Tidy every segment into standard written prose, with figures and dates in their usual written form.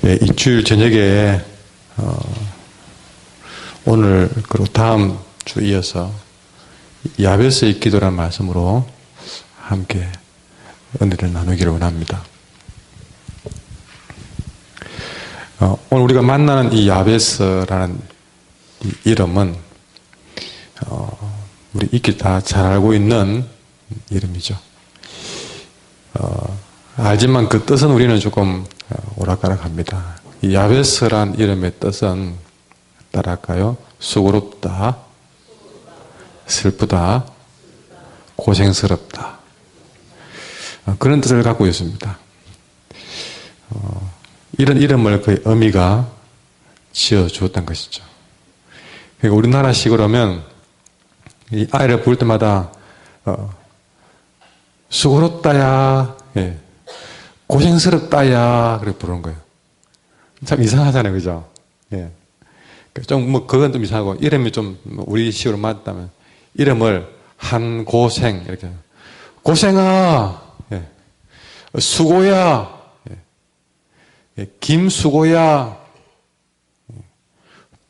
예, 이주일 저녁에 오늘 그리고 다음 주 이어서 야베스의 기도라는 말씀으로 함께 은혜를 나누기를 원합니다. 오늘 우리가 만나는 이 야베스라는 이 이름은 우리 익히 다 잘 알고 있는 이름이죠. 알지만 그 뜻은 우리는 조금 오락가락합니다. 이 야베스란 이름의 뜻은 따라할까요? 수고롭다, 슬프다, 고생스럽다. 그런 뜻을 갖고 있습니다. 이런 이름을 그 어미가 지어주었던 것이죠. 그러니까 우리나라식으로 하면 이 아이를 부를 때마다 수고롭다야, 예. 고생스럽다야, 그렇게 부르는 거예요. 참 이상하잖아요, 그죠? 예. 그건 좀 이상하고, 이름이 좀 우리 식으로 맞다면, 이름을 한고생, 이렇게. 고생아, 예. 수고야, 예. 김수고야,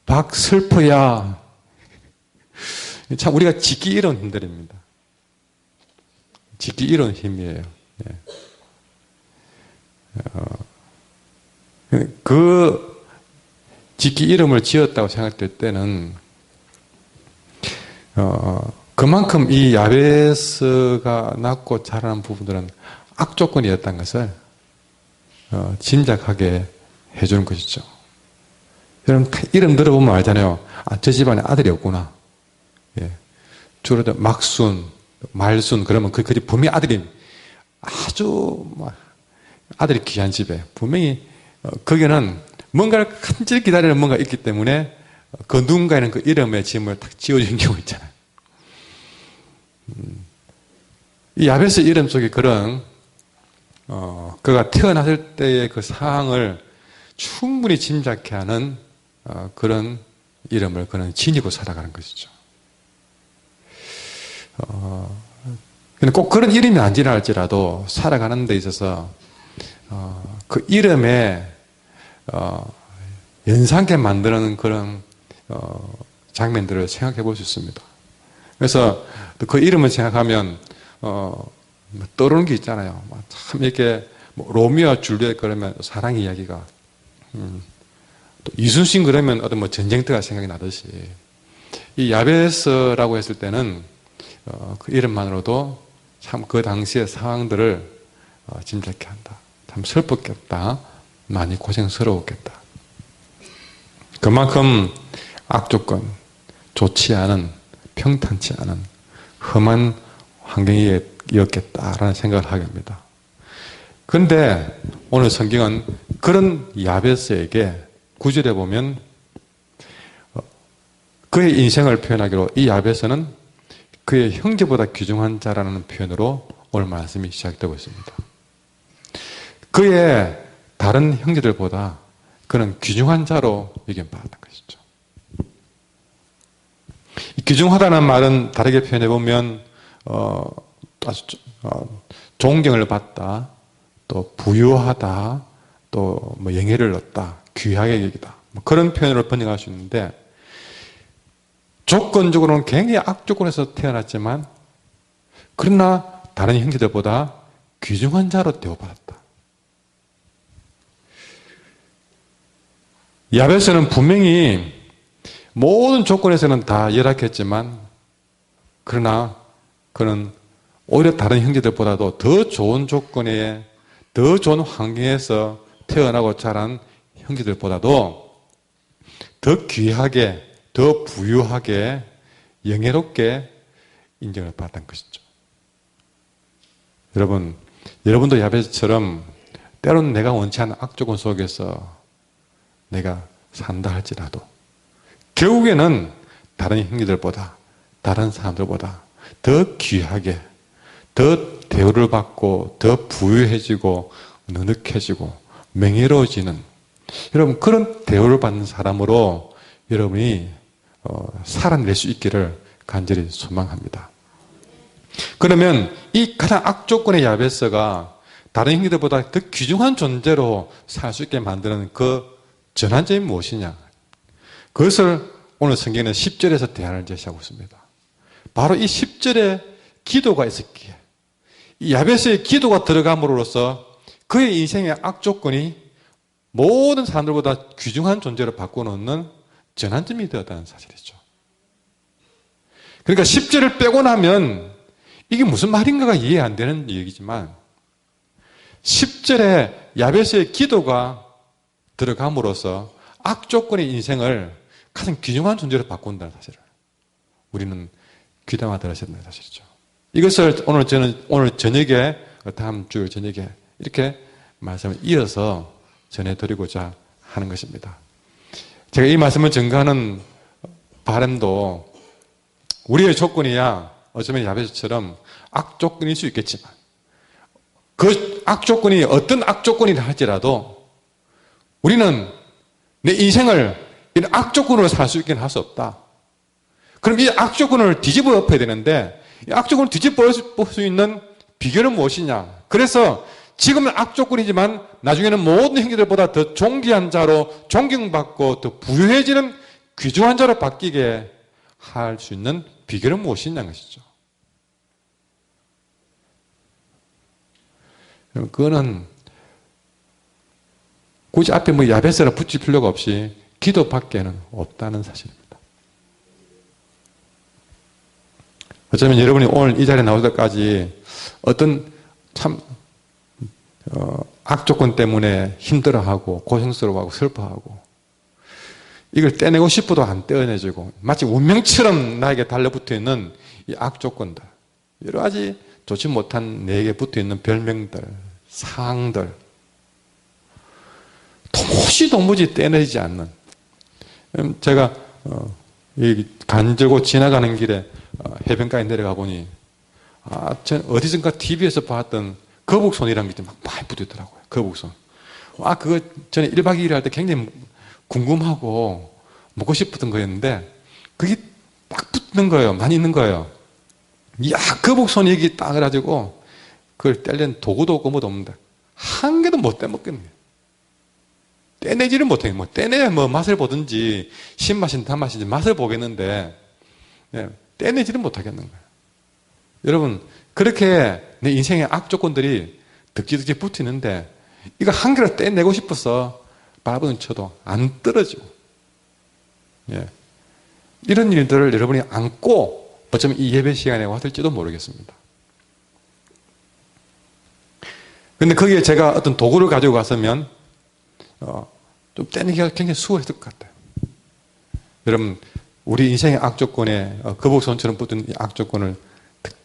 박슬퍼야. 참 우리가 짓기 이런 힘들입니다. 짓기 이런 힘이에요. 예. 그 짓기 이름을 지었다고 생각될 때는 그만큼 이 야베스가 낳고 자라는 부분들은 악조건이었다는 것을 짐작하게 해주는 것이죠. 여러분 이름 들어보면 알잖아요. 아, 저 집안에 아들이 없구나. 예. 주로 막순, 말순 그러면 그 분명히 아들이 아주 아들이 귀한 집에 분명히 거기는 뭔가를 간절히 기다리는 뭔가 있기 때문에 그 누군가에는 그 이름의 짐을 딱 지어주는 경우 있잖아요. 이 야베스 이름 속에 그런 그가 태어났을 때의 그 상황을 충분히 짐작케 하는 그런 이름을 그는 지니고 살아가는 것이죠. 꼭 그런 이름이 아니라 할지라도 살아가는 데 있어서 그 이름에 연상케 만드는 그런 장면들을 생각해 볼 수 있습니다. 그래서 그 이름을 생각하면 떠오르는 게 있잖아요. 참 이렇게 로미오와 줄리엣 그러면 사랑 이야기가 또 이순신 그러면 어떤 전쟁터가 생각이 나듯이 이 야베스라고 했을 때는 그 이름만으로도 참 그 당시의 상황들을 짐작케 한다. 참 슬펐겠다. 많이 고생스러웠겠다. 그만큼 악조건, 좋지 않은, 평탄치 않은 험한 환경이었겠다라는 생각을 하게 합니다. 그런데 오늘 성경은 그런 야베스에게 9절에 보면 그의 인생을 표현하기로 이 야베스는 그의 형제보다 귀중한 자라는 표현으로 오늘 말씀이 시작되고 있습니다. 그의 다른 형제들보다 그는 귀중한 자로 여김받았던 것이죠. 귀중하다는 말은 다르게 표현해 보면 아주 존경을 받다, 또 부유하다, 또 영예를 얻다, 귀하게 여기다 그런 표현으로 번역할 수 있는데 조건적으로는 굉장히 악조건에서 태어났지만 그러나 다른 형제들보다 귀중한 자로 대우받았다. 야베스는 분명히 모든 조건에서는 다 열악했지만 그러나 그는 오히려 다른 형제들보다도 더 좋은 조건에 더 좋은 환경에서 태어나고 자란 형제들보다도 더 귀하게 더 부유하게 영예롭게 인정을 받았던 것이죠. 여러분도 야베스처럼 때로는 내가 원치 않은 악조건 속에서 내가 산다 할지라도 결국에는 다른 형제들보다 다른 사람들보다 더 귀하게 더 대우를 받고 더 부유해지고 느긋해지고 명예로워지는 여러분 그런 대우를 받는 사람으로 여러분이 살아낼 수 있기를 간절히 소망합니다. 그러면 이 가장 악조건의 야베스가 다른 형제들보다 더 귀중한 존재로 살 수 있게 만드는 그 전환점이 무엇이냐? 그것을 오늘 성경에는 10절에서 대안을 제시하고 있습니다. 바로 이 10절에 기도가 있었기에 이 야베스의 기도가 들어감으로써 그의 인생의 악조건이 모든 사람들보다 귀중한 존재로 바꿔놓는 전환점이 되었다는 사실이죠. 그러니까 10절을 빼고 나면 이게 무슨 말인가가 이해 안 되는 얘기지만 10절에 야베스의 기도가 들어감으로써 악조건의 인생을 가장 귀중한 존재로 바꾼다는 사실을 우리는 귀담아 들으셔야 되는 사실이죠. 이것을 오늘 저녁에 다음 주 저녁에 이렇게 말씀을 이어서 전해드리고자 하는 것입니다. 제가 이 말씀을 증거하는 바람도 우리의 조건이야 어쩌면 야베스처럼 악조건일 수 있겠지만 그 악조건이 어떤 악조건이라 할지라도 우리는 내 인생을 이런 악조건으로 살 수 있게는 할 수 없다. 그럼 이 악조건을 뒤집어 엎어야 되는데 이 악조건을 뒤집어 엎을 수 있는 비결은 무엇이냐? 그래서 지금은 악조건이지만 나중에는 모든 형제들보다 더 존귀한 자로 존경받고 더 부유해지는 귀중한 자로 바뀌게 할 수 있는 비결은 무엇이냐는 것이죠. 그거는 굳이 앞에 뭐 야베스라 붙일 필요가 없이 기도밖에는 없다는 사실입니다. 어쩌면 여러분이 오늘 이 자리에 나올 때까지 어떤 참 악조건 때문에 힘들어하고 고생스러워하고 슬퍼하고 이걸 떼내고 싶어도 안 떼어내지고 마치 운명처럼 나에게 달려붙어 있는 이 악조건들, 여러 가지 좋지 못한 내게 붙어 있는 별명들, 상황들, 도무지 떼내지 않는. 제가 간절고 지나가는 길에 해변가에 내려가 보니 전 어디선가 TV에서 봤던 거북손이라는 게 막 많이 붙어있더라고요. 거북손. 그거 전에 1박 2일 할 때 굉장히 궁금하고 먹고 싶었던 거였는데 그게 딱 붙는 거예요. 많이 있는 거예요. 이야, 거북손이 여기 딱 해가지고 그걸 떼려는 도구도 없고 뭐도 없는데 한 개도 못 떼먹겠네. 떼내지를 못해. 뭐 떼내야 뭐 맛을 보든지 신맛인지 단맛인지 맛을 보겠는데 떼내지를 못하겠는 거예요. 여러분, 그렇게 내 인생의 악조건들이 득지득지 붙이는데 이거 한 개를 떼내고 싶어서 바라보는 쳐도 안 떨어지고 이런 일들을 여러분이 안고 어쩌면 이 예배 시간에 왔을지도 모르겠습니다. 근데 거기에 제가 어떤 도구를 가지고 갔으면 좀 떼내기가 굉장히 수월했을 것 같아요. 여러분, 우리 인생의 악조건에 거북손처럼 붙은 이 악조건을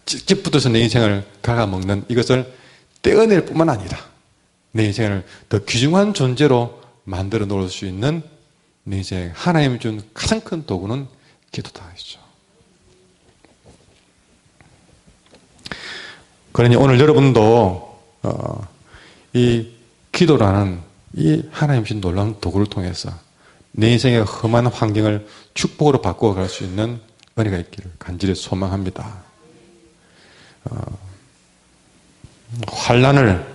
찝찝 붙어서 내 인생을 갉아먹는 이것을 떼어낼 뿐만 아니라 내 인생을 더 귀중한 존재로 만들어 놓을 수 있는 내 인생에 하나님이 준 가장 큰 도구는 기도다. 그러니 오늘 여러분도 이 기도라는 이 하나님 신 놀라운 도구를 통해서 내 인생의 험한 환경을 축복으로 바꿔갈 수 있는 은혜가 있기를 간절히 소망합니다. 환난을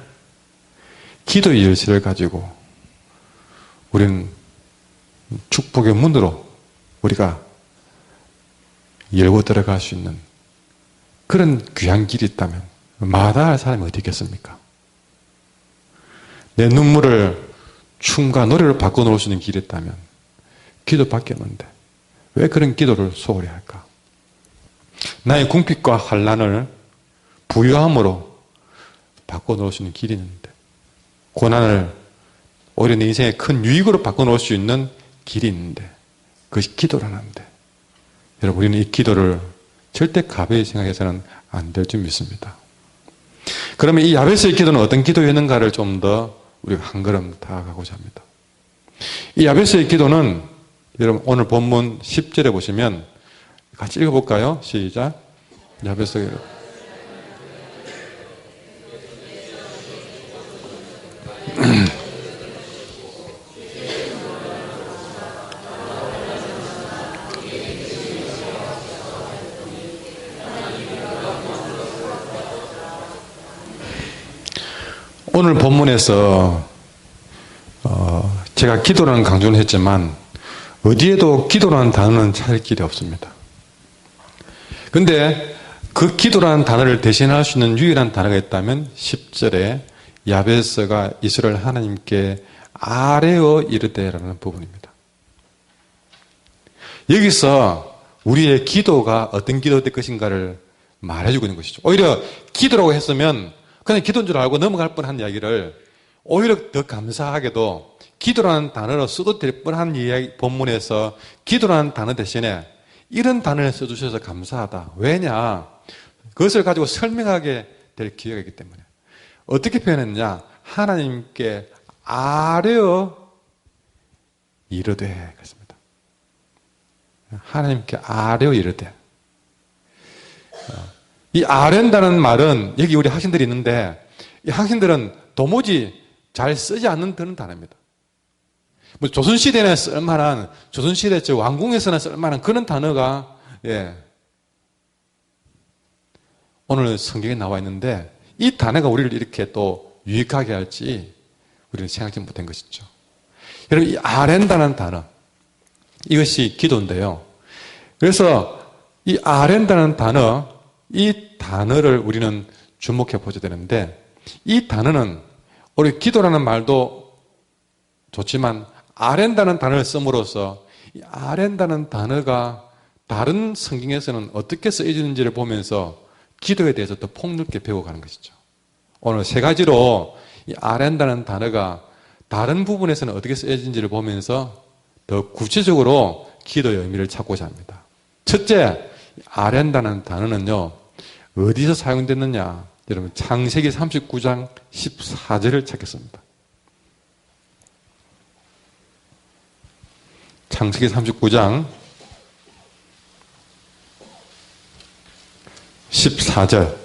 기도의 열쇠를 가지고 우리는 축복의 문으로 우리가 열고 들어갈 수 있는 그런 귀한 길이 있다면 마다할 사람이 어디 있겠습니까? 내 눈물을 춤과 노래로 바꿔놓을 수 있는 길이 있다면 기도밖에 없는데 왜 그런 기도를 소홀히 할까? 나의 궁핍과 환난을 부유함으로 바꿔놓을 수 있는 길이 있는데 고난을 오히려 내 인생의 큰 유익으로 바꿔놓을 수 있는 길이 있는데 그것이 기도라는데 여러분, 우리는 이 기도를 절대 가벼이 생각해서는 안 될 줄 믿습니다. 그러면 이 야베스의 기도는 어떤 기도였는가를 좀 더 우리가 한 걸음 다가가고자 합니다. 이 야베스의 기도는 여러분 오늘 본문 10절에 보시면 같이 읽어볼까요? 시작. 야베스의 기도. 오늘 본문에서 제가 기도라는 강조는 했지만 어디에도 기도라는 단어는 찾을 길이 없습니다. 근데 그 기도라는 단어를 대신할 수 있는 유일한 단어가 있다면 10절에 야베스가 이스라엘 하나님께 아뢰어 이르되라는 부분입니다. 여기서 우리의 기도가 어떤 기도 될 것인가를 말해주고 있는 것이죠. 오히려 기도라고 했으면 그냥 기도인 줄 알고 넘어갈 뻔한 이야기를 오히려 더 감사하게도 기도라는 단어로 써도 될 뻔한 이야기, 본문에서 기도라는 단어 대신에 이런 단어를 써주셔서 감사하다. 왜냐? 그것을 가지고 설명하게 될 기회가 있기 때문에. 어떻게 표현했느냐? 하나님께 아뢰어 이르되 그랬습니다. 하나님께 아뢰어 이르되. 이 아뢰다는 말은 여기 우리 학생들이 있는데 이 학생들은 도무지 잘 쓰지 않는 그런 단어입니다. 뭐 조선시대에 쓸만한, 조선시대 저 왕궁에서나 쓸만한 그런 단어가, 오늘 성경에 나와 있는데, 이 단어가 우리를 이렇게 또 유익하게 할지, 우리는 생각지 못한 것이죠. 여러분, 이 아렌다는 단어, 이것이 기도인데요. 그래서 이 아렌다는 단어, 이 단어를 우리는 주목해 보셔야 되는데, 이 단어는 우리 기도라는 말도 좋지만, 아렌다는 단어를 씀으로써 이 아렌다는 단어가 다른 성경에서는 어떻게 쓰여지는지를 보면서 기도에 대해서 더 폭넓게 배워가는 것이죠. 오늘 세 가지로 이 아렌다는 단어가 다른 부분에서는 어떻게 쓰여지는지를 보면서 더 구체적으로 기도의 의미를 찾고자 합니다. 첫째, 아렌다는 단어는요, 어디서 사용됐느냐? 여러분, 창세기 39장 14절을 찾겠습니다. 창세기 39장 14절.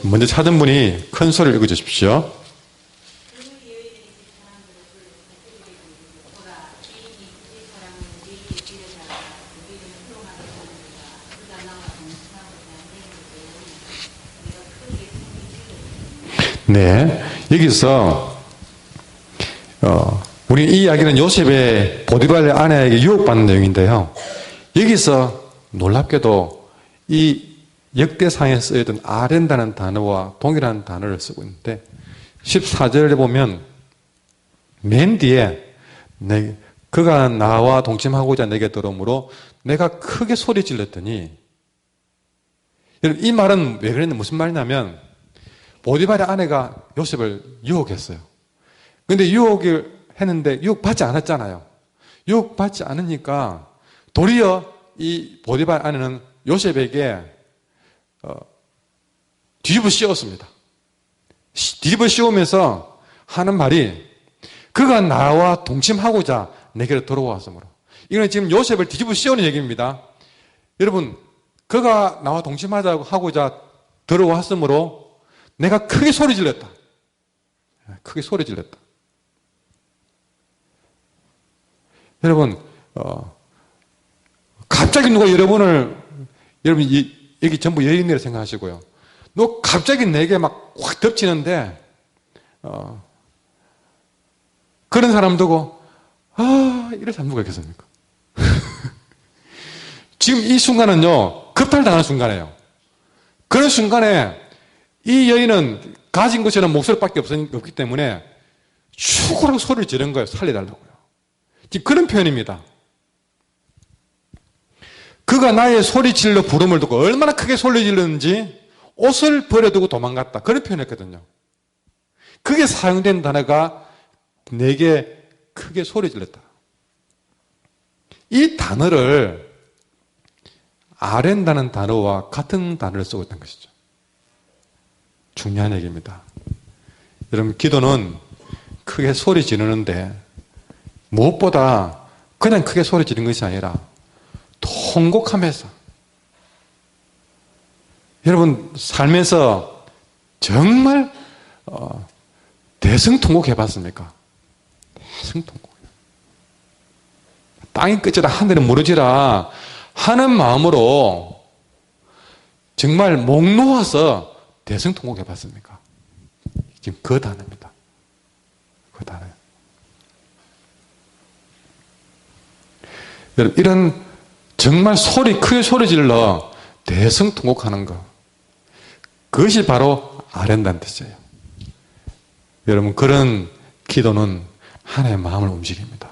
먼저 찾은 분이 큰 소리를 읽어주십시오. 네, 여기서 우리 이 이야기는 요셉의 보디발의 아내에게 유혹받는 내용인데요. 여기서 놀랍게도 이 역대상에 쓰여있던 아렌다는 단어와 동일한 단어를 쓰고 있는데 14절에 보면 맨 뒤에 그가 나와 동침하고자 내게 들어오므로 내가 크게 소리 질렀더니, 여러분 이 말은 왜 그랬는지 무슨 말이냐면 보디발의 아내가 요셉을 유혹했어요. 근데 유혹을 했는데 유혹받지 않았잖아요. 유혹받지 않으니까 도리어 이 보디발 아내는 요셉에게 뒤집어 씌웠습니다. 뒤집어 씌우면서 하는 말이 그가 나와 동침하고자 내게로 들어왔으므로. 이건 지금 요셉을 뒤집어 씌우는 얘기입니다. 여러분, 그가 나와 동침하고자 들어왔으므로 내가 크게 소리 질렀다. 크게 소리 질렀다. 여러분, 갑자기 누가 여러분, 여기 전부 여인이라 생각하시고요. 너 갑자기 내게 막 확 덮치는데, 그런 사람 두고, 이럴 사람 누가 있겠습니까? 지금 이 순간은요, 급탈당하는 순간이에요. 그런 순간에 이 여인은 가진 것처럼 목소리밖에 없기 때문에 죽으라고 소리를 지른 거예요. 살려달라고요. 지금 그런 표현입니다. 그가 나의 소리질러 부름을 듣고 얼마나 크게 소리 질렀는지 옷을 버려두고 도망갔다. 그런 표현했거든요. 그게 사용된 단어가 내게 크게 소리 질렀다. 이 단어를 아렌다는 단어와 같은 단어를 쓰고 있다는 것이죠. 중요한 얘기입니다. 여러분, 기도는 크게 소리 지르는데 무엇보다 그냥 크게 소리 지르는 것이 아니라 통곡하면서, 여러분 살면서 정말 대성통곡 해봤습니까? 대성통곡. 땅이 끝이라 하늘은 무너지라 하는 마음으로 정말 목 놓아서 대성통곡 해봤습니까? 지금 그 단어입니다. 그 단어. 여러분, 이런 정말 크게 소리 질러 대성통곡하는 거. 그것이 바로 아련다는 뜻이에요. 여러분, 그런 기도는 하나님의 마음을 움직입니다.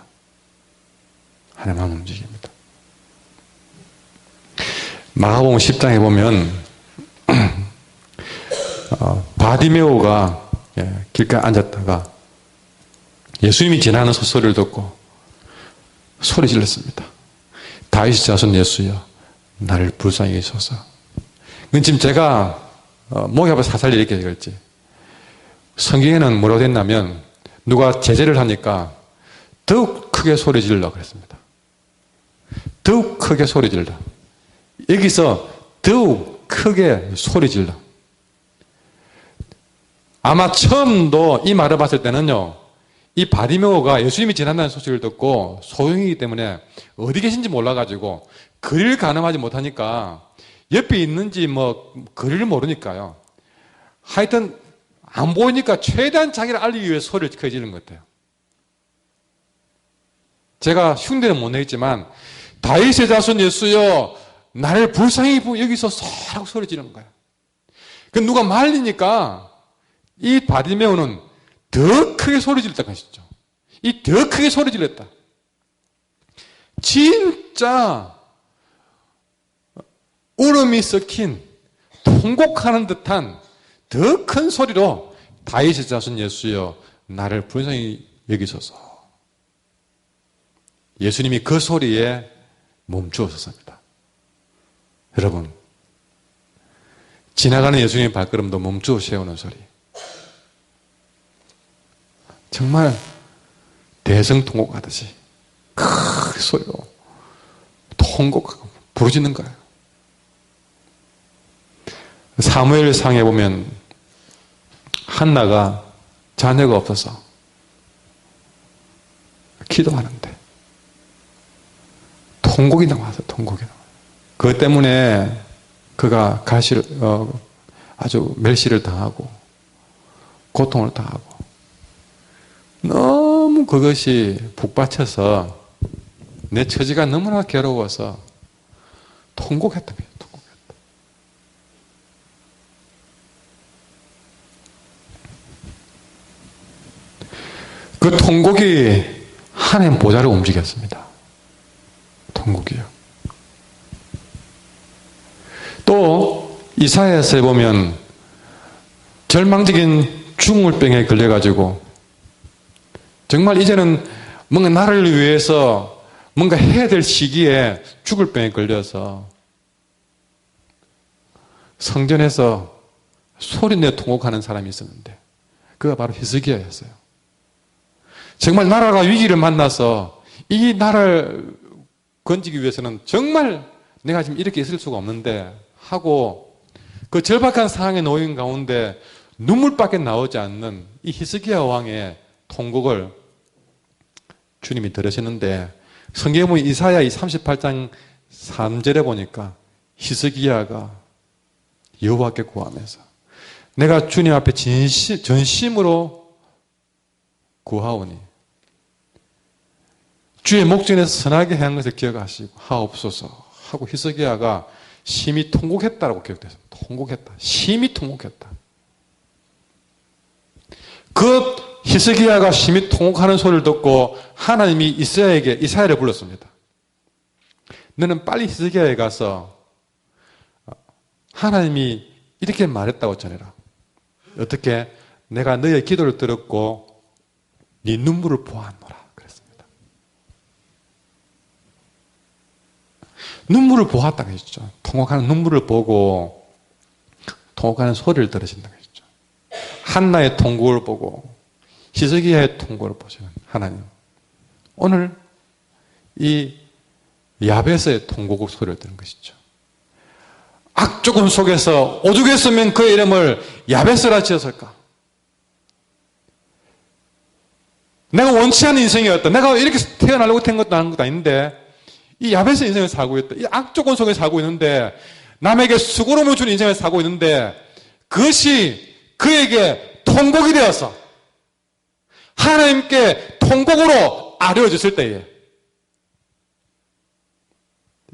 하나님의 마음을 움직입니다. 마가복음 10장에 보면 바디메오가 길가에 앉았다가 예수님이 지나는 소리를 듣고 소리 질렀습니다. 다윗의 자손 예수여, 나를 불쌍히 여기소서. 이건 지금 제가 목이 아파서 살살 이렇게 얘기했지. 성경에는 뭐라고 됐냐면 누가 제재를 하니까 더욱 크게 소리 질러 그랬습니다. 더욱 크게 소리 질러. 여기서 더욱 크게 소리 질러. 아마 처음도 이 말을 봤을 때는요, 이 바디메오가 예수님이 지난다는 소식을 듣고 소용이기 때문에 어디 계신지 몰라가지고 거리를 가늠하지 못하니까 옆에 있는지 거리를 모르니까요. 하여튼 안 보이니까 최대한 자기를 알리기 위해 소리를 크게 지른 것 같아요. 제가 흉내는 못 내겠지만 다윗의 자손 예수여, 나를 불쌍히 여기소서 하고 소리 지르는 거예요. 그 누가 말리니까 이 바디메오는 더 크게 소리 질렀다는 것이죠. 이 더 크게 소리 질렀다. 진짜 울음이 섞인 통곡하는 듯한 더 큰 소리로 다윗의 자손 예수여, 나를 불쌍히 여기소서. 예수님이 그 소리에 멈추었습니다. 여러분, 지나가는 예수님의 발걸음도 멈추어 세우는 소리. 정말 대성통곡하듯이 큰 소리로 통곡하고 부르짖는 거예요. 사무엘상에 보면 한나가 자녀가 없어서 기도하는데 통곡이 나와서 통곡이 나와요. 그것 때문에 그가 아주 멸시를 당하고 고통을 당하고 너무 그것이 북받쳐서 내 처지가 너무나 괴로워서 통곡했다며. 그 통곡이 하나님 보좌를 움직였습니다. 통곡이요. 또 이사야서에 보면 절망적인 죽물병에 걸려가지고 정말 이제는 뭔가 나를 위해서 뭔가 해야 될 시기에 죽을 병에 걸려서 성전에서 소리내 통곡하는 사람이 있었는데 그가 바로 히스기야였어요. 정말 나라가 위기를 만나서 이 나라를 건지기 위해서는 정말 내가 지금 이렇게 있을 수가 없는데 하고 그 절박한 상황에 놓인 가운데 눈물밖에 나오지 않는 이 히스기야 왕의 통곡을 주님이 들으시는데 성경에 보면 이사야 38장 3절에 보니까 히스기야가 여호와께 구하면서 내가 주님 앞에 전심으로 구하오니 주의 목전에서 선하게 행한 것을 기억하시고 하옵소서 하고 히스기야가 심히 통곡했다라고 기억돼서 통곡했다. 심히 통곡했다. 그 히스기야가 심히 통곡하는 소리를 듣고 하나님이 이사야를 불렀습니다. 너는 빨리 히스기야에 가서 하나님이 이렇게 말했다고 전해라. 어떻게? 내가 너의 기도를 들었고 네 눈물을 보았노라 그랬습니다. 눈물을 보았다고 했죠. 통곡하는 눈물을 보고 통곡하는 소리를 들으신다고 했죠. 한나의 통곡을 보고 히스기야의 통곡을 보시는 하나님. 오늘 이 야베스의 통곡 소리를 들은 것이죠. 악조건 속에서 오죽했으면 그의 이름을 야베스라 지었을까? 내가 원치 않는 인생이었다. 내가 이렇게 태어나려고 된 것도 아닌 것도 아닌데 이 야베스 인생을 살고 있다. 이 악조건 속에 살고 있는데 남에게 수고로움을 주는 인생을 살고 있는데 그것이 그에게 통곡이 되어서 하나님께 통곡으로 아뢰어졌을 때에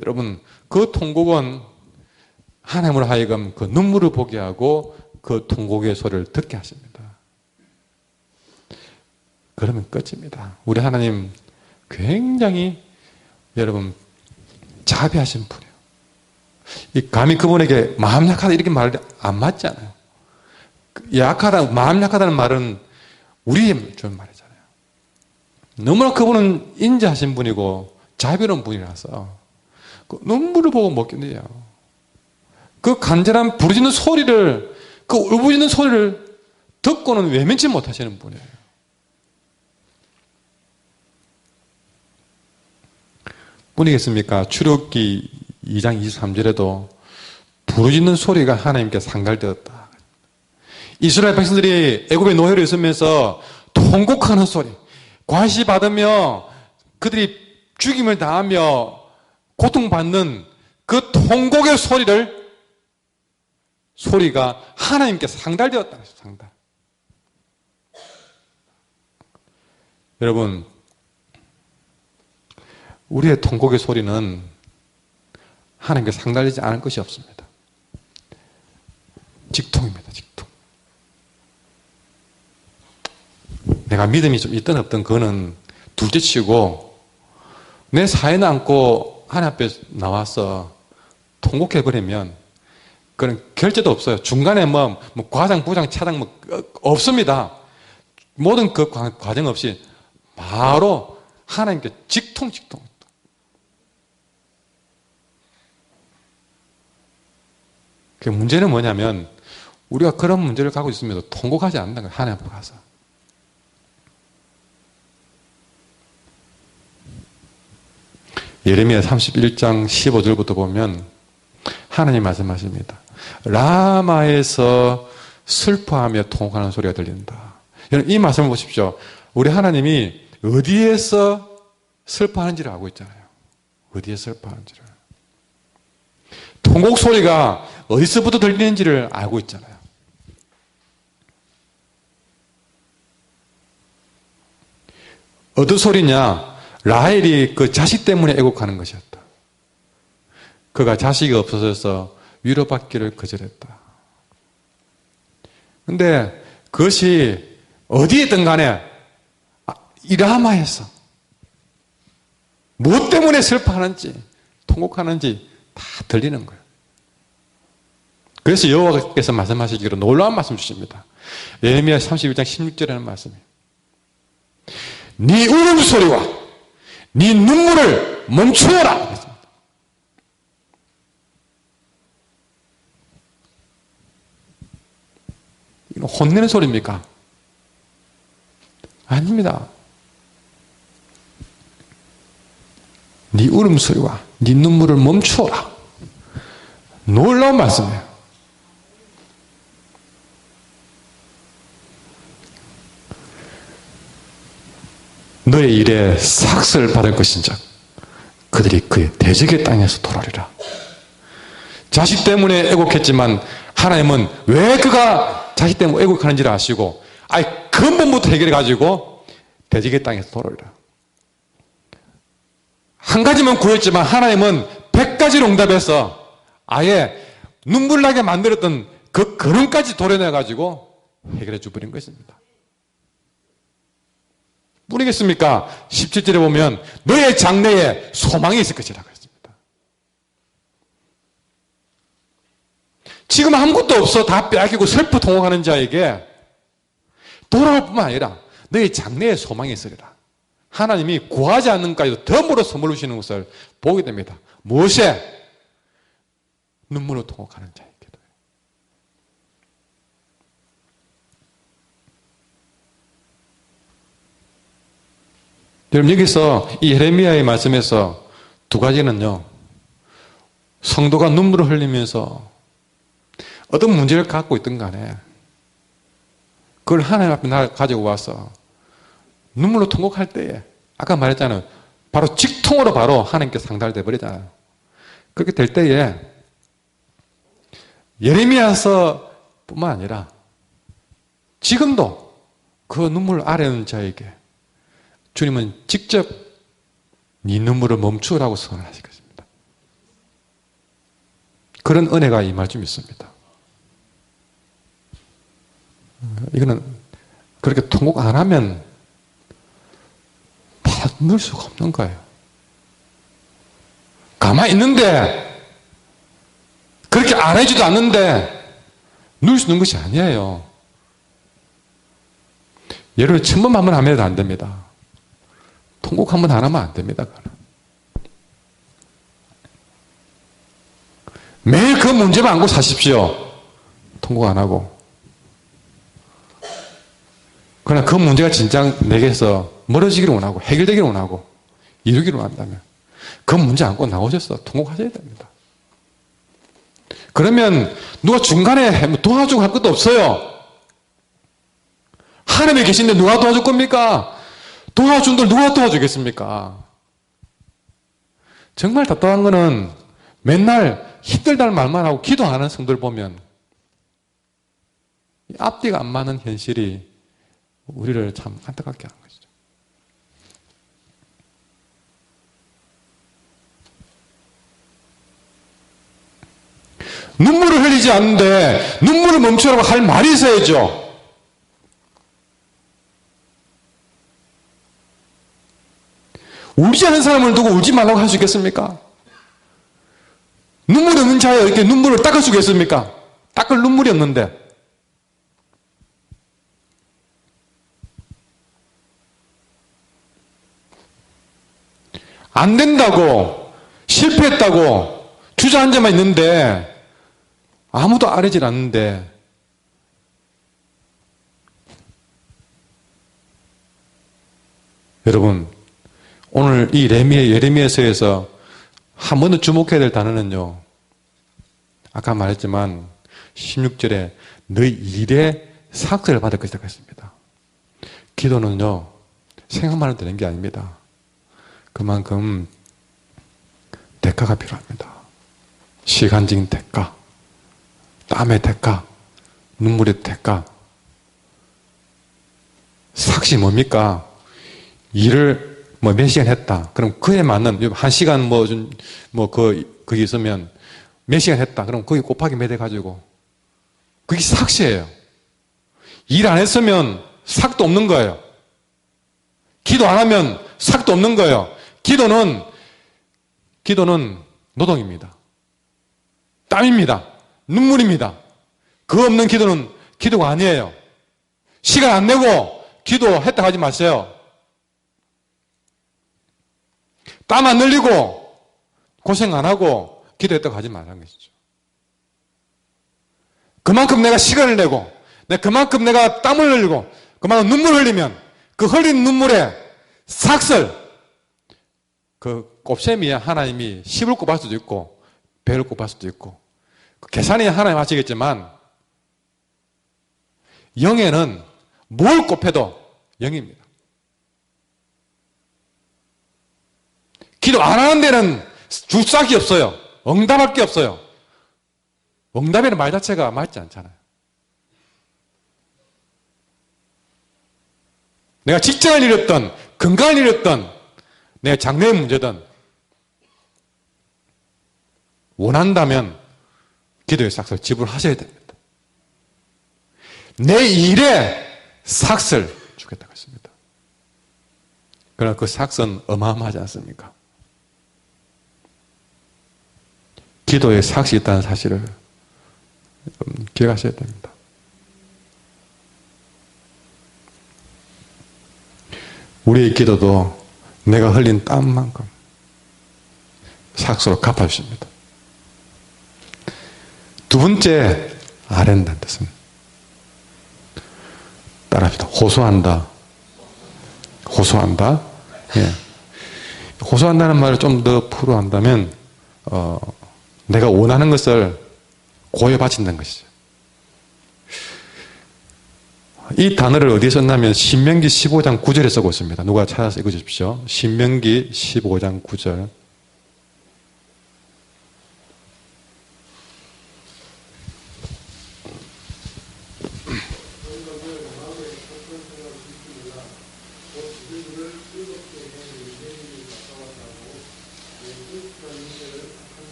여러분 그 통곡은 하나님으로 하여금 그 눈물을 보게 하고 그 통곡의 소리를 듣게 하십니다. 그러면 끝입니다. 우리 하나님 굉장히 여러분 자비하신 분이에요. 감히 그분에게 마음 약하다 이렇게 말이 안 맞잖아요. 마음 약하다는 말은 우리의 좀 말이잖아요. 너무나 그분은 인자하신 분이고 자비로운 분이라서 그 눈물을 보고 못 견뎌요. 그 간절한 부르짖는 소리를, 그 울부짖는 소리를 듣고는 외면치 못하시는 분이에요. 뿐이겠습니까? 출애굽기 2장 23절에도 부르짖는 소리가 하나님께 상달되었다. 이스라엘 백성들이 애굽의 노예로 있으면서 통곡하는 소리, 과시받으며 그들이 죽임을 당하며 고통받는 그 통곡의 소리가 하나님께 상달되었다. 상달. 여러분, 우리의 통곡의 소리는 하나님께 상달되지 않을 것이 없습니다. 직통입니다. 직통. 내가 믿음이 좀 있든 없든 그거는 둘째치고 내 사연을 안고 하나님 앞에 나와서 통곡해버리면 그건 결제도 없어요. 중간에 뭐 과장, 부장, 차장 없습니다. 모든 그 과정 없이 바로 하나님께 직통. 그 문제는 뭐냐면 우리가 그런 문제를 갖고 있으면서 통곡하지 않는다는 거예요. 하나님 앞에 가서. 예레미야 31장 15절부터 보면 하나님 말씀하십니다. 라마에서 슬퍼하며 통곡하는 소리가 들린다. 여러분 이 말씀을 보십시오. 우리 하나님이 어디에서 슬퍼하는지를 알고 있잖아요. 어디에 슬퍼하는지를. 통곡 소리가 어디서부터 들리는지를 알고 있잖아요. 어떤 소리냐? 라헬이 그 자식 때문에 애곡하는 것이었다. 그가 자식이 없어져서 위로받기를 거절했다. 근데 그것이 어디에 있든 간에 이 라마에서 무엇 때문에 슬퍼하는지 통곡하는지 다 들리는 거예요. 그래서 여호와께서 말씀하시기로 놀라운 말씀 주십니다. 예레미야 31장 16절에는 말씀이에요. 네 울음소리와 네 눈물을 멈추어라. 이건 혼내는 소리입니까? 아닙니다. 네 울음소리와 네 눈물을 멈추어라. 놀라운 말씀이에요. 너의 일에 삭슬 받을 것인즉 그들이 그의 대적의 땅에서 돌아오리라. 자식 때문에 애곡했지만 하나님은 왜 그가 자식 때문에 애곡하는지를 아시고 아예 근본부터 해결해가지고 대적의 땅에서 돌아오리라. 한 가지만 구했지만 하나님은 100가지로 응답해서 아예 눈물 나게 만들었던 그 근원까지 도려내가지고 해결해 주버린 것입니다. 뿐이겠습니까? 17절에 보면 너의 장래에 소망이 있을 것이라고 했습니다. 지금 아무것도 없어 다 빼앗기고 슬퍼 통곡하는 자에게 돌아올 뿐만 아니라 너의 장래에 소망이 있으리라. 하나님이 구하지 않는 까지도 덤으로 선물로 주시는 것을 보게 됩니다. 무엇에? 눈물로 통곡하는 자에게도. 여러분 여기서 이 예레미야의 말씀에서 두 가지는요. 성도가 눈물을 흘리면서 어떤 문제를 갖고 있든 간에 그걸 하나님 앞에 가지고 와서 눈물로 통곡할 때에 아까 말했잖아요. 바로 직통으로 바로 하나님께 상달돼 버리잖아요. 그렇게 될 때에 예레미야서 뿐만 아니라 지금도 그 눈물을 아뢰는 자에게 주님은 직접 네 눈물을 멈추라고 선언하실 것입니다. 그런 은혜가 임할 줄 믿습니다. 이거는 그렇게 통곡 안 하면 받을 수가 없는 거예요. 가만히 있는데 그렇게 안 해주지도 않는데 누울 수 있는 것이 아니에요. 예를 1000번 한 번 하면 안 됩니다. 통곡 한 번 안 하면 안 됩니다. 매일 그 문제만 안고 사십시오. 통곡 안 하고. 그러나 그 문제가 진짜 내게서 멀어지기를 원하고 해결되기를 원하고 이루기를 원한다면 그 문제 안고 나오셔서 통곡하셔야 됩니다. 그러면 누가 중간에 도와주고 할 것도 없어요. 하나님이 계신데 누가 도와줄 겁니까? 도와준 들 누가 도와주겠습니까? 정말 답답한 거는 맨날 힘들다는 말만 하고 기도 안 하는 성도들 보면 앞뒤가 안 맞는 현실이 우리를 참 안타깝게 하는 것이죠. 눈물을 흘리지 않는데 눈물을 멈추라고 할 말이 있어야죠. 울지 않은 사람을 두고 울지 말라고 할 수 있겠습니까? 눈물이 없는 자에 이렇게 눈물을 닦을 수 있겠습니까? 닦을 눈물이 없는데. 안 된다고, 실패했다고, 주저앉아만 있는데, 아무도 아뢰질 않는데, 여러분, 오늘 이 예레미야서에서 한 번 더 주목해야 될 단어는요, 아까 말했지만 16절에 너희 일에 삭제를 받을 것이라고 했습니다. 기도는요, 생각만 해도 되는 게 아닙니다. 그만큼 대가가 필요합니다. 시간적인 대가, 땀의 대가, 눈물의 대가. 삭시 뭡니까? 일을 몇 시간 했다. 그럼 그에 맞는, 1시간 거기 있으면 몇 시간 했다. 그럼 거기 곱하기 몇 해가지고. 그게 삭시예요. 일 안 했으면 삭도 없는 거예요. 기도 안 하면 삭도 없는 거예요. 기도는 노동입니다. 땀입니다. 눈물입니다. 그 없는 기도는 기도가 아니에요. 시간 안 내고 기도했다 하지 마세요. 땀 안 흘리고 고생 안 하고 기도했다고 하지 말라는 것이죠. 그만큼 내가 시간을 내고 그만큼 내가 땀을 흘리고 그만큼 눈물을 흘리면 그 흘린 눈물에 삭슬 그 곱셈이야 하나님이 10을 곱할 수도 있고 배를 곱할 수도 있고 그 계산이 하나님 하시겠지만 영에는 뭘 곱해도 영입니다. 기도 안 하는 데는 주싹이 없어요. 응답할 게 없어요. 응답이라는 말 자체가 맞지 않잖아요. 내가 직장을 잃었던 건강을 잃었던 내 장래의 문제든 원한다면 기도의 삭슬 지불하셔야 됩니다. 내 일에 삭슬 주겠다고 했습니다. 그러나 그 삭슬은 어마어마하지 않습니까? 기도에 삭이 있다는 사실을 기억하셔야 됩니다. 우리의 기도도 내가 흘린 땀만큼 삭수로 갚아주십니다. 두 번째, 아랜다는 뜻은 따라합시다. 호소한다. 호소한다. 예. 호소한다는 말을 좀 더 풀어 한다면, 내가 원하는 것을 고해 바친다는 것이죠. 이 단어를 어디에 썼냐면 신명기 15장 9절에 쓰고 있습니다. 누가 찾아서 읽어주십시오. 신명기 15장 9절.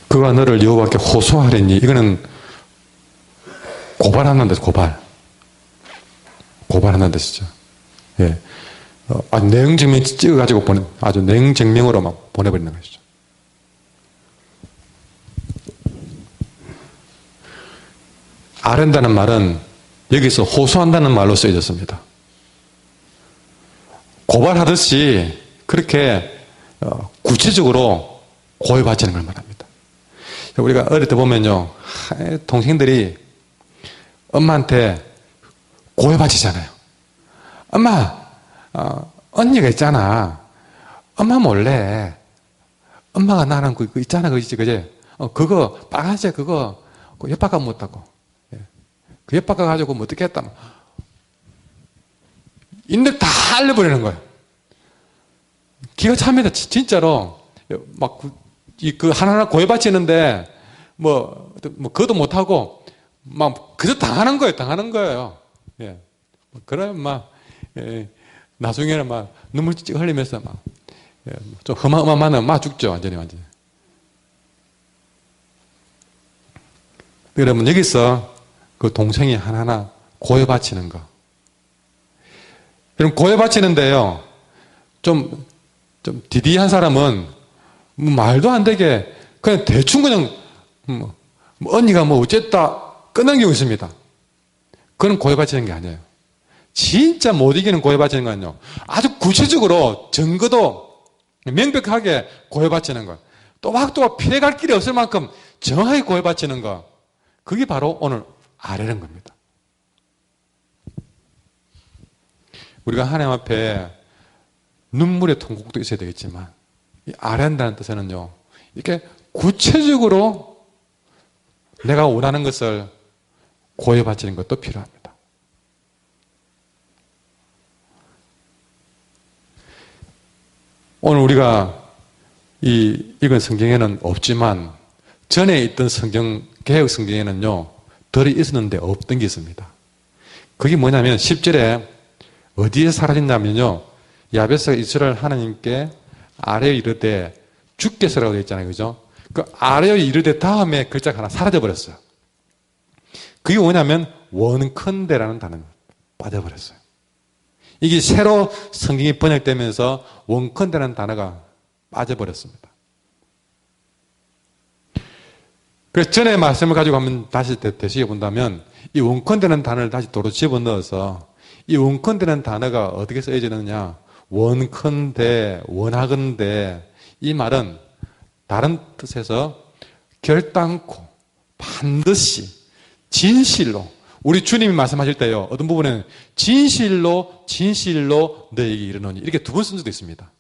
그가 너를 여호와께 호소하리니, 이거는 고발하는 데서 고발하는 데서죠. 예. 아주 내용 증명 찍어가지고 아주 내용 증명으로 막 보내버리는 것이죠. 아른다는 말은 여기서 호소한다는 말로 쓰여졌습니다. 고발하듯이 그렇게 구체적으로 고해바치는 걸 말합니다. 우리가 어릴 때 보면요, 동생들이 엄마한테 고해바치잖아요. 엄마, 언니가 있잖아. 엄마 몰래 엄마가 나랑 그거 있잖아, 그지? 그거 빨간색 그거 옆바꿔 못하고, 그 옆바꿔 가지고 뭐 어떻게 했다, 인들 다 알려버리는 거예요. 기가 찹니다, 진짜로. 막 그 하나하나 고해바치는데 그것도 못하고 막 그저 당하는 거예요. 예. 그러면 막 나중에는 막 눈물 찌찌 흘리면서 막 좀 허망하면 막 죽죠, 완전히. 여러분, 여기서 그 동생이 하나하나 고해바치는 거. 여러분, 고해바치는데요, 좀 디디한 사람은 말도 안 되게 그냥 대충 언니가 어쨌다 끝난 경우 있습니다. 그건 고해바치는 게 아니에요. 진짜 못 이기는 고해바치는 거는요, 아주 구체적으로 증거도 명백하게 고해바치는 거, 또박또박 피해갈 길이 없을 만큼 정확하게 고해바치는 거, 그게 바로 오늘 아뢰는 겁니다. 우리가 하나님 앞에 눈물의 통곡도 있어야 되겠지만, 이 아뢰한다는 뜻에는요, 이렇게 구체적으로 내가 원하는 것을 고해바치는 것도 필요합니다. 오늘 우리가 읽은 성경에는 없지만, 전에 있던 개혁 성경에는요, 덜이 있었는데 없던 게 있습니다. 그게 뭐냐면 10절에 어디에 사라졌냐면요, 야베스가 이스라엘 하나님께 아뢰어 이르되 주께서라고 되어 있잖아요, 그죠? 그 아뢰어 이르되 다음에 글자가 하나 사라져 버렸어요. 그게 뭐냐면 원컨대라는 단어가 빠져버렸어요. 이게 새로 성경이 번역되면서 원컨대라는 단어가 빠져버렸습니다. 그래서 전에 말씀을 가지고 한번 다시 되새겨 본다면, 이 원컨대라는 단어를 다시 도로 집어넣어서 이 원컨대라는 단어가 어떻게 쓰여지느냐, 원컨대, 원하건대, 이 말은 다른 뜻에서 결단코, 반드시, 진실로, 우리 주님이 말씀하실 때요, 어떤 부분에는 진실로 너에게 이르노니, 이렇게 두 번 쓴 적도 있습니다.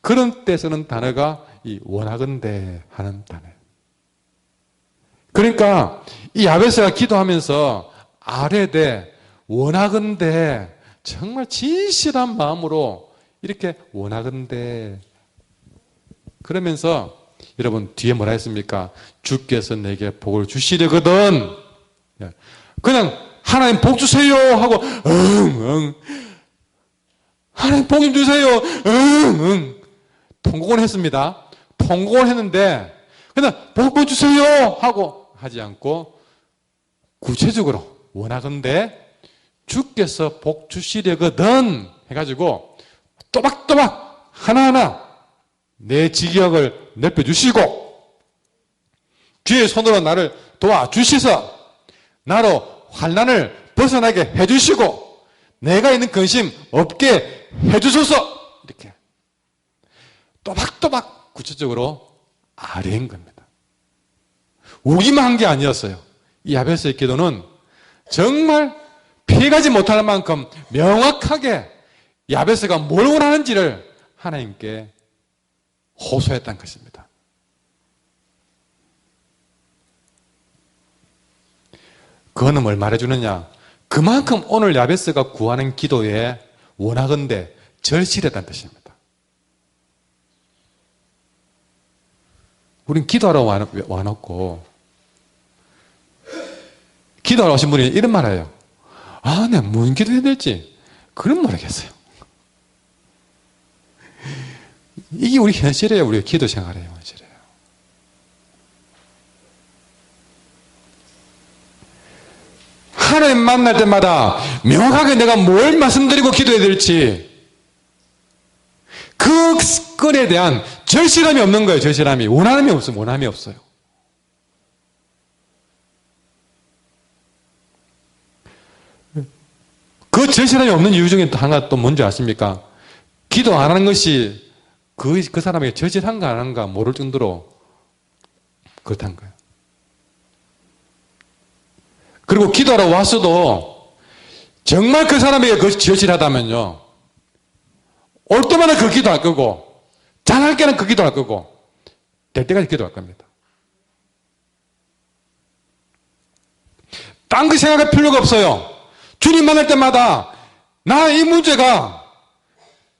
그런 때 쓰는 단어가 이 원하건대 하는 단어예요. 그러니까 이 야베스가 기도하면서 아뢰되 원하건대, 정말 진실한 마음으로 이렇게 원하건대, 그러면서 여러분 뒤에 뭐라 했습니까? 주께서 내게 복을 주시려거든, 그냥 하나님 복 주세요 하고 응 하나님 복 좀 주세요 응 통곡을 했습니다. 통곡을 했는데 그냥 복 좀 주세요 하고 하지 않고 구체적으로 원하건대 주께서 복 주시려거든 해가지고 또박또박 하나하나 내 지경을 넓혀주시고 주의 손으로 나를 도와주시서 나로 환난을 벗어나게 해주시고 내가 있는 근심 없게 해주소서, 이렇게 또박또박 구체적으로 아뢰인 겁니다. 우기만 한 게 아니었어요. 이 야베스의 기도는 정말 피해가지 못할 만큼 명확하게 야베스가 뭘 원하는지를 하나님께 호소했다는 것입니다. 그거는 뭘 말해주느냐, 그만큼 오늘 야베스가 구하는 기도에 원하건대 절실했다는 뜻입니다. 우린 기도하러 와놓고 기도하러 오신 분이 이런 말 해요. 내가 뭔 기도해야 될지 그건 모르겠어요. 이게 우리 현실이에요. 우리 기도 생활이에요. 현실이에요. 하나님 만날 때마다 명확하게 내가 뭘 말씀드리고 기도해야 될지 그 건에 대한 절실함이 없는 거예요. 절실함이. 원함이 없어요. 원함이 없어요. 그 절실함이 없는 이유 중에 또 하나 또 뭔지 아십니까? 기도 안 하는 것이 그 사람에게 절실한가 안 한가 모를 정도로 그렇다는 거예요. 그리고 기도하러 왔어도 정말 그 사람에게 그것이 절실하다면요. 올 때마다 그 기도할 거고 잘할 때는 그 기도할 거고 될 때까지 기도할 겁니다. 딴 거 생각할 필요가 없어요. 주님 만날 때마다 나 이 문제가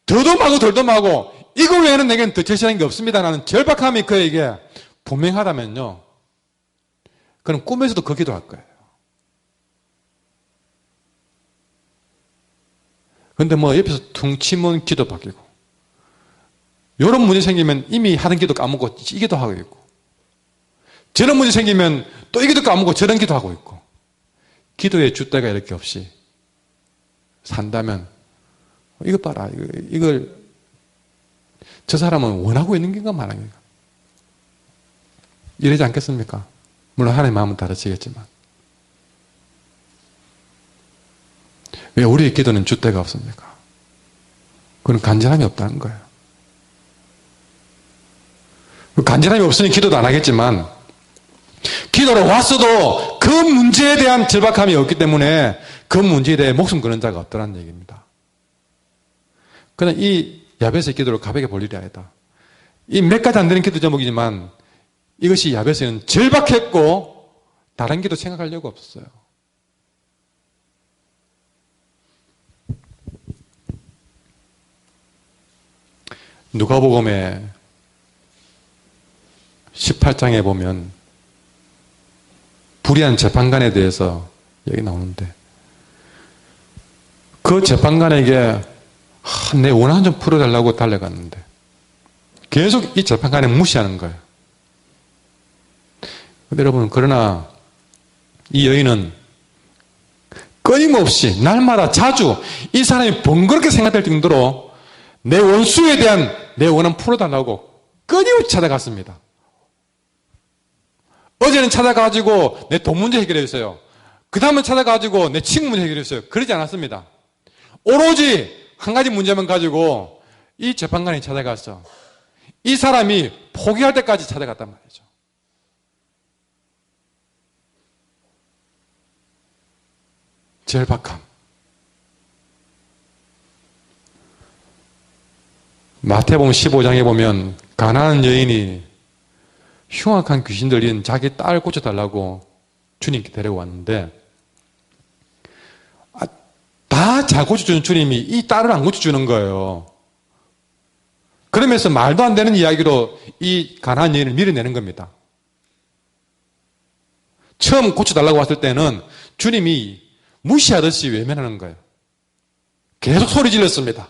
더도 마고 덜도 마고 이거 외에는 내게는 더 절실한 게 없습니다. 라는 절박함이 그에게 분명하다면요. 그럼 꿈에서도 그 기도할 거예요. 근데 뭐 옆에서 퉁 치면 기도 바뀌고 이런 문제 생기면 이미 하던 기도 까먹고 이 기도 하고 있고 저런 문제 생기면 또 이 기도 까먹고 저런 기도 하고 있고 기도의 줏대가 이렇게 없이 산다면 이거 봐라 이걸 저 사람은 원하고 있는 건가 말하는 건가 이러지 않겠습니까? 물론 하나님의 마음은 다르시겠지만 왜 우리의 기도는 줏대가 없습니까? 그건 간절함이 없다는 거예요. 간절함이 없으니 기도도 안 하겠지만 기도로 왔어도 그 문제에 대한 절박함이 없기 때문에 그 문제에 대해 목숨 거는 자가 없더라는 얘기입니다. 그러나 이 야베스의 기도를 가볍게 볼 일이 아니다. 이 몇 가지 안 되는 기도 제목이지만 이것이 야베스는 절박했고 다른 기도 생각하려고 없었어요. 누가복음의 18장에 보면 불의한 재판관에 대해서 얘기 나오는데 그 재판관에게 내 원한 좀 풀어달라고 달려갔는데 계속 이 재판관을 무시하는 거예요. 근데 여러분 그러나 이 여인은 끊임없이 날마다 자주 이 사람이 번거롭게 생각될 정도로 내 원수에 대한 내 원한 풀어달라고 끊임없이 찾아갔습니다. 어제는 찾아가지고 내 돈 문제 해결했어요. 그 다음은 찾아가지고 내 친구 문제 해결했어요. 그러지 않았습니다. 오로지 한 가지 문제만 가지고 이 재판관이 찾아갔어. 이 사람이 포기할 때까지 찾아갔단 말이죠. 절박함. 마태복음 15장에 보면 가난한 여인이 흉악한 귀신 들린 자기 딸 고쳐달라고 주님께 데려왔는데 다 잘 고쳐주는 주님이 이 딸을 안 고쳐주는 거예요. 그러면서 말도 안 되는 이야기로 이 가난한 여인을 밀어내는 겁니다. 처음 고쳐달라고 왔을 때는 주님이 무시하듯이 외면하는 거예요. 계속 소리 질렀습니다.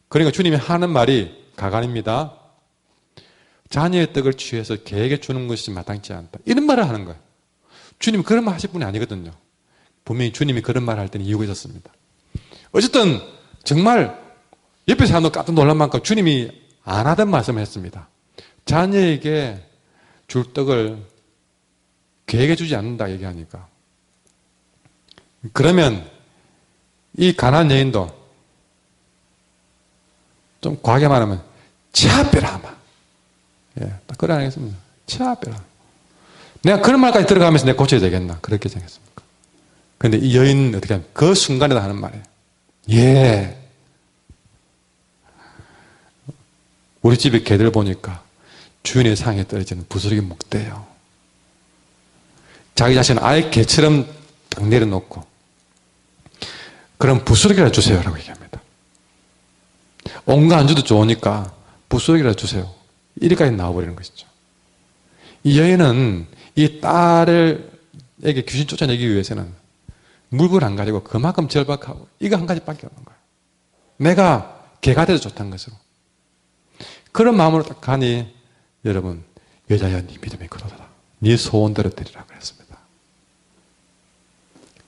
그러니까 주님이 하는 말이 가관입니다. 자녀의 떡을 취해서 개에게 주는 것이 마땅치 않다. 이런 말을 하는 거예요. 주님이 그런 말 하실 분이 아니거든요. 분명히 주님이 그런 말을 할 때는 이유가 있었습니다. 어쨌든 정말 옆에 사람도 깜짝 놀란 만큼 주님이 안 하던 말씀을 했습니다. 자녀에게 줄 떡을 개에게 주지 않는다 얘기하니까 그러면 이 가난한 여인도 좀 과하게 말하면 치아빼라 예, 딱 그래 하겠습니다. 치아빼라. 내가 그런 말까지 들어가면서 내가 고쳐야 되겠나 그렇게 생각했습니까? 그런데 이 여인은 어떻게 하면 그 순간에도 하는 말이에요. 예. 우리 집에 개들 보니까 주인의 상에 떨어지는 부스러기 먹대요. 자기 자신은 아예 개처럼 딱 내려놓고 그럼 부스러기라도 주세요라고 얘기합니다. 온갖 안주도 좋으니까 부스러기라도 주세요. 이리까지 나와버리는 것이죠. 이 여인은 이 딸에게 귀신 쫓아내기 위해서는 물건을 안 가지고 그만큼 절박하고 이거 한 가지밖에 없는 거예요. 내가 개가 돼도 좋다는 것으로. 그런 마음으로 딱 가니 여러분, 여자여 네 믿음이 그도다. 네 소원대로 되리라 그랬습니다.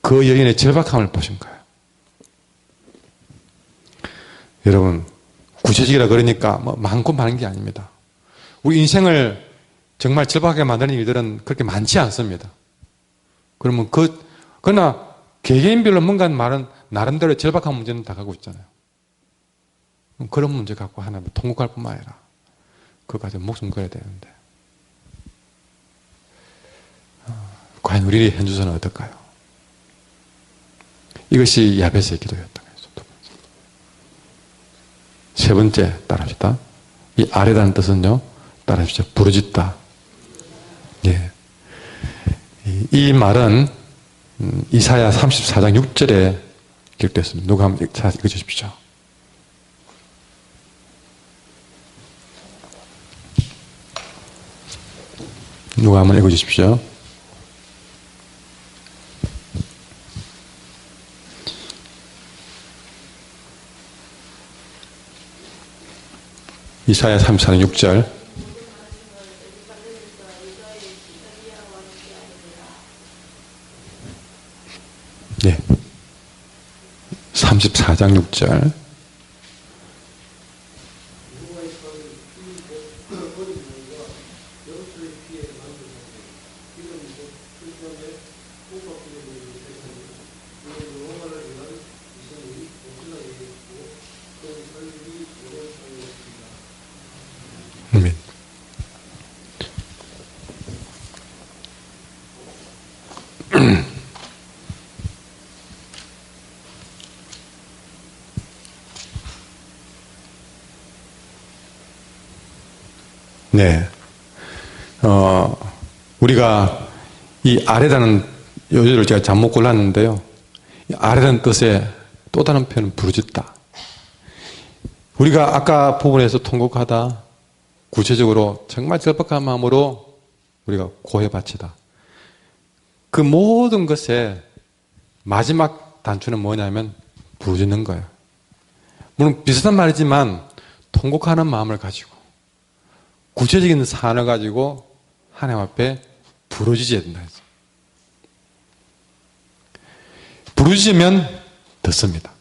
그 여인의 절박함을 보신 거예요. 여러분, 구체적이라 그러니까 뭐 많고 많은 게 아닙니다. 우리 인생을 정말 절박하게 만드는 일들은 그렇게 많지 않습니다. 그러면 그러나 개개인별로 뭔가 말은 나름대로 절박한 문제는 다 갖고 있잖아요. 그런 문제 갖고 하나님 통곡할 뿐만 아니라 그거 가지고 목숨 걸어야 되는데 과연 우리의 현주소는 어떨까요? 이것이 야베스의 기도였던 거예요. 세 번째 따라합시다. 이 아래라는 뜻은요, 따라합시다. 부르짖다. 예. 이 말은 이사야 34장 6절에 기록됐습니다. 누가 한번 읽어주십시오. 누가 한번 읽어주십시오. 이사야 34장 6절. 네. 34장 6절. 네. 우리가 이 아래라는 요절을 제가 잘못 골랐는데요. 이 아래라는 뜻의 또 다른 표현은 부르짖다. 우리가 아까 부분에서 통곡하다, 구체적으로 정말 절박한 마음으로 우리가 고해바치다. 그 모든 것의 마지막 단추는 뭐냐면 부르짖는 거예요. 물론 비슷한 말이지만 통곡하는 마음을 가지고 구체적인 사안을 가지고 하나님 앞에 부르짖어야 된다. 부르짖으면 듣습니다.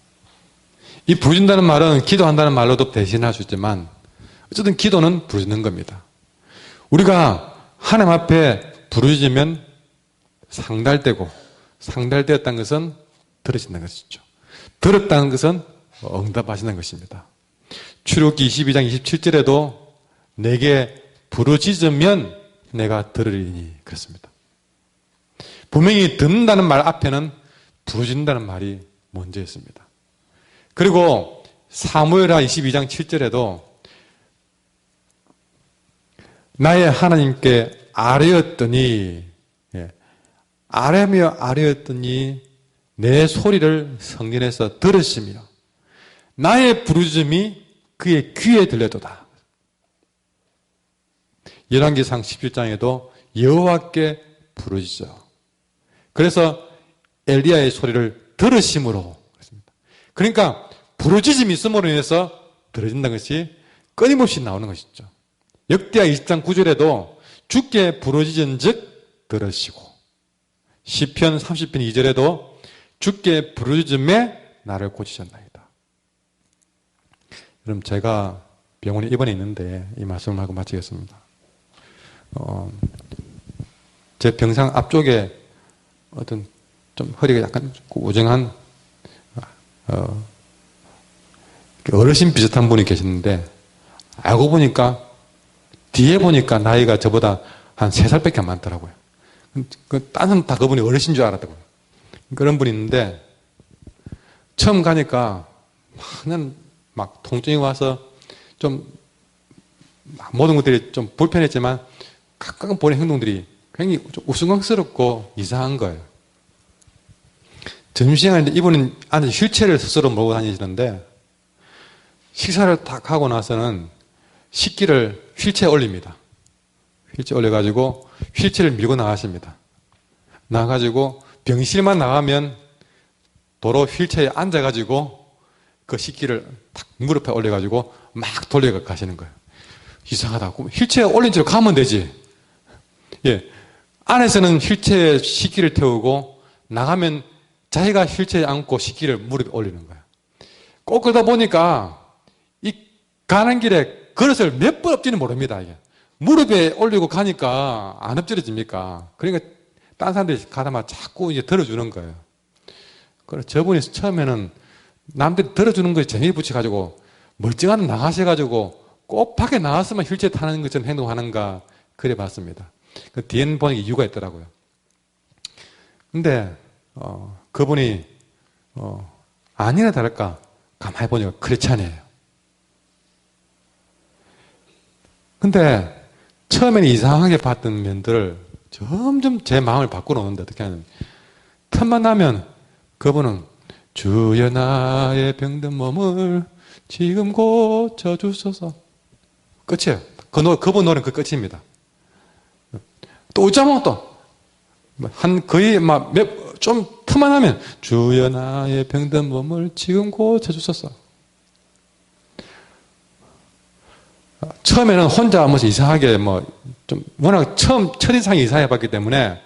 이 부르짖는다는 말은 기도한다는 말로도 대신할 수 있지만 어쨌든 기도는 부르짖는 겁니다. 우리가 하나님 앞에 부르짖으면 상달되고, 상달되었다는 것은 들으신다는 것이죠. 들었다는 것은 응답하신다는 것입니다. 출애굽기 22장 27절에도 내게 부르짖으면 내가 들으리니 그렇습니다. 분명히 듣는다는 말 앞에는 부르짖는다는 말이 먼저 있습니다. 그리고 사무엘하 22장 7절에도 나의 하나님께 아뢰었더니, 아뢰며 아뢰었더니 내 소리를 성전에서 들으시며 나의 부르짖음이 그의 귀에 들려도다. 열왕기상 17장에도 여호와께 부르짖어. 그래서 엘리야의 소리를 들으심으로 그랬습니다. 그러니까 부르짖음이 있음으로 인해서 들어진다는 것이 끊임없이 나오는 것이죠. 역대하 20장 9절에도 주께 부르짖은 즉 들으시고, 시편 30편 2절에도 주께 부르짖음에 나를 고치셨나이다. 그럼 제가 병원에 입원해 있는데 이 말씀을 하고 마치겠습니다. 제 병상 앞쪽에 어떤 좀 허리가 약간 우정한 어르신 비슷한 분이 계셨는데 알고 보니까 뒤에 보니까 나이가 저보다 한 3살밖에 안 많더라고요. 딴 사람 다 그분이 어르신 줄 알았다고요. 그런 분이 있는데 처음 가니까 그냥 막 통증이 와서 좀 모든 것들이 좀 불편했지만 가끔 보는 행동들이 굉장히 좀 우스꽝스럽고 이상한 거예요. 점심시간인데 이분은 앉아서 휠체어를 스스로 몰고 다니시는데 식사를 딱 하고 나서는 식기를 휠체어에 올립니다. 휠체어에 올려가지고 휠체어를 밀고 나가십니다. 나가가지고 병실만 나가면 도로 휠체어에 앉아가지고 그 식기를 탁 무릎에 올려가지고 막 돌려가시는 거예요. 이상하다. 휠체어 올린 채로 가면 되지. 예. 안에서는 휠체어에 식기를 태우고 나가면 자기가 휠체어에 앉고 식기를 무릎에 올리는 거야. 꼭 그러다 보니까 이 가는 길에 그릇을 몇 번 엎지는 모릅니다. 이게. 무릎에 올리고 가니까 안 엎질러집니까? 그러니까 딴 사람들이 가다마다 자꾸 이제 들어주는 거예요. 그래서 저분이 처음에는 남들이 들어주는 거에 재미 붙여가지고 멀쩡한 나가셔가지고 꼭 밖에 나왔으면 휠체어 타는 것처럼 행동하는가 그래 봤습니다. 그 뒤에는 보니까 이유가 있더라고요. 근데 그분이 아니나 다를까 가만히 보니까 크리스찬이에요. 근데 처음에는 이상하게 봤던 면들을 점점 제 마음을 바꿔놓는데 어떻게 하냐면 틈만 나면 그분은 주여 나의 병든 몸을 지금 고쳐주소서 끝이에요. 그분 노래는 그 끝입니다. 또 어쩌면 또 거의 좀 틈만 하면 주여 나의 병든 몸을 지금 고쳐주소서. 처음에는 혼자 이상하게 좀 워낙 첫인상이 이상해 봤기 때문에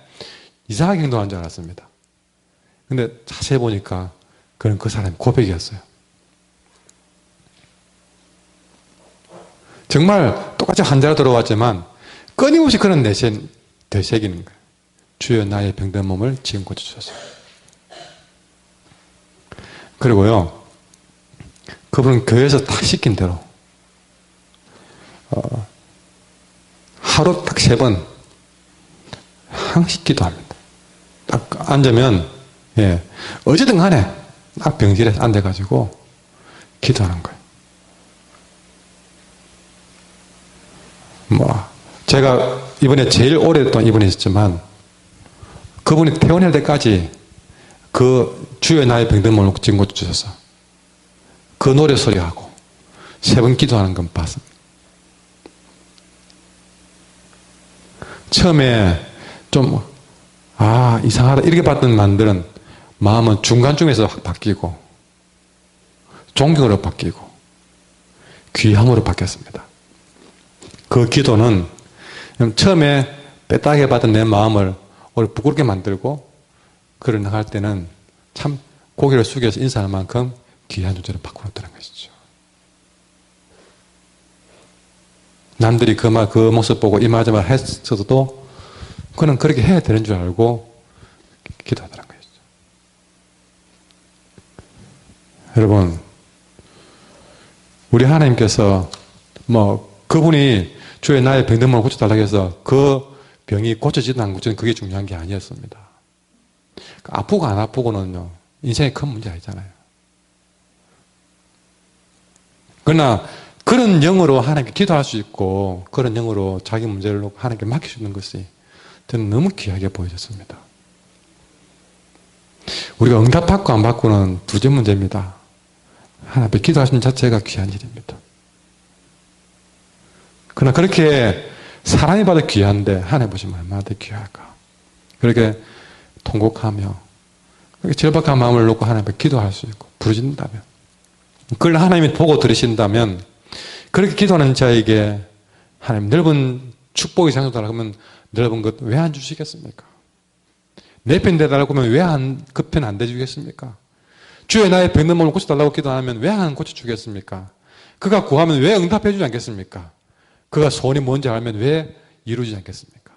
이상하게 행동한 줄 알았습니다. 근데 자세히 보니까 그건 그 사람의 고백이었어요. 정말 똑같이 환자로 들어왔지만 끊임없이 그런 되새기는 거예요. 주여 나의 병든 몸을 지금 고쳐주소서. 그리고요, 그분은 교회에서 딱 시킨 대로 하루 딱 3번 항상 기도합니다. 딱 앉으면 어쨌든 간에 딱 병실에 앉아가지고 기도하는 거예요. 제가 이번에 제일 오랫동안 입원해 있었지만 그분이 퇴원할 때까지 그 주여 나의 병든 몸을 지금 고쳐주셔서 그 노래 소리하고 3번 기도하는 건 봤습니다. 처음에 좀 이상하다 이렇게 봤던 만들은 마음은 중간중에서 확 바뀌고 존경으로 바뀌고 귀함으로 바뀌었습니다. 그 기도는 처음에 빼딱하게 받은 내 마음을 오히려 부끄럽게 만들고 그를 나갈 때는 참 고개를 숙여서 인사할 만큼 귀한 존재로 바꿔놓았다는 것이죠. 남들이 그 모습 보고 이마저마 했어도 그는 그렇게 해야 되는 줄 알고 기도하더라는 것이죠. 여러분, 우리 하나님께서 그분이 주의 나의 병든 몸을 고쳐달라고 해서 그 병이 고쳐지든 안 고쳐지든 그게 중요한 게 아니었습니다. 아프고 안 아프고는요, 인생에 큰 문제 아니잖아요. 그러나 그런 영으로 하나님께 기도할 수 있고 그런 영으로 자기 문제를 하나님께 맡길 수 있는 것이 저는 너무 귀하게 보여졌습니다. 우리가 응답받고 안 받고는 두째 문제입니다. 하나님께 기도하시는 자체가 귀한 일입니다. 그러나 그렇게 사람이 봐도 귀한데 하나님 보시면 얼마나 더 귀할까. 그렇게 통곡하며 그렇게 절박한 마음을 놓고 하나님께 기도할 수 있고 부르신다면, 그걸 하나님이 보고 들으신다면, 그렇게 기도하는 자에게 하나님 넓은 축복이 상속되라고 하면 넓은 것 왜 안 주시겠습니까? 내 편 되달라고 하면 왜 그 편 안 대주겠습니까? 주여 나의 병든 몸을 고쳐달라고 기도하면 왜 안 고쳐주겠습니까? 그가 구하면 왜 응답해 주지 않겠습니까? 그가 소원이 뭔지 알면 왜 이루지 않겠습니까?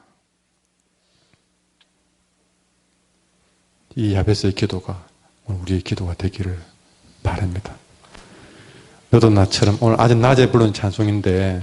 이 야베스의 기도가 오늘 우리의 기도가 되기를 바랍니다. 너도 나처럼 오늘 아주 낮에 부른 찬송인데